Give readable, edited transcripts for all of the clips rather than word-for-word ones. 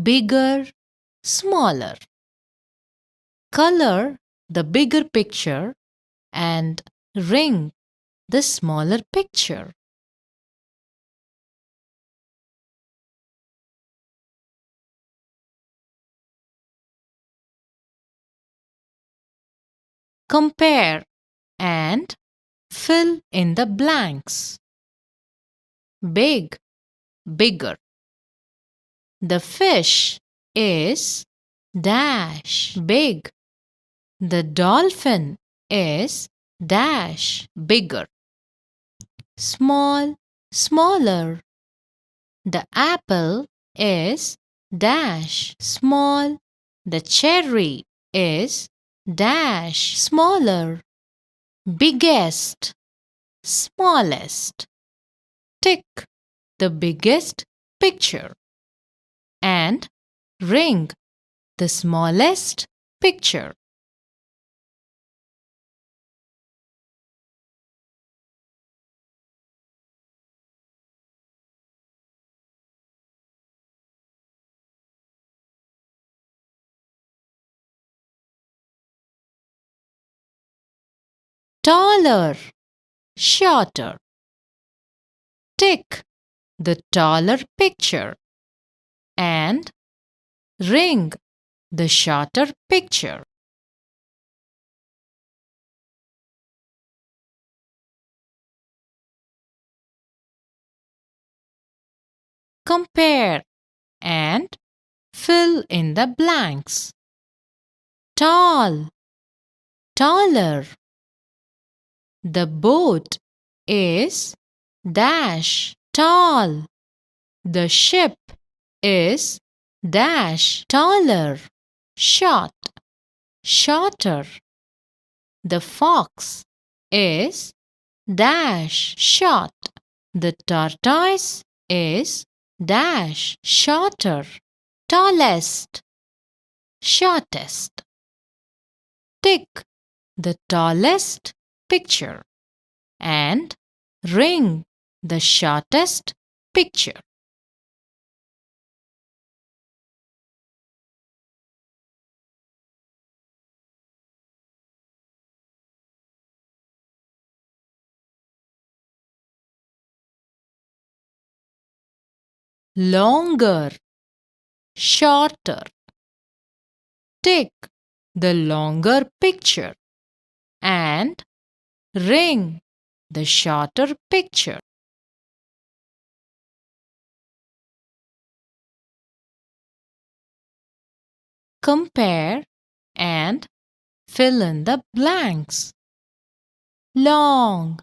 bigger, smaller. Color the bigger picture and ring the smaller picture. Compare and fill in the blanks. Big, bigger. The fish is dash big. The dolphin is dash bigger. Small, smaller. The apple is dash small. The cherry is dash smaller. Biggest, smallest. Tick the biggest picture and ring the smallest picture. Taller, shorter. Tick the taller picture and ring the shorter picture. Compare and fill in the blanks. Tall, taller. The boat is dash tall. The ship is dash taller. Short, shorter. The fox is dash short. The tortoise is dash shorter. Tallest, shortest. Tick the tallest picture and ring the shortest picture. Longer, shorter. Tick the longer picture and ring the shorter picture. Compare and fill in the blanks. Long,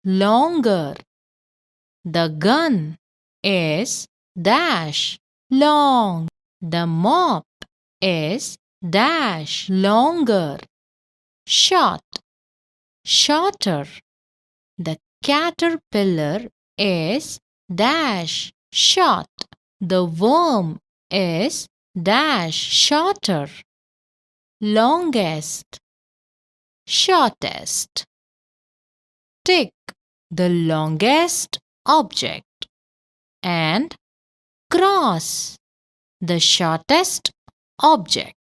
longer. The gun is dash long. The mop is dash longer. Short, shorter. The caterpillar is dash short. The worm is dash shorter. Longest, shortest. Tick the longest object and cross the shortest object.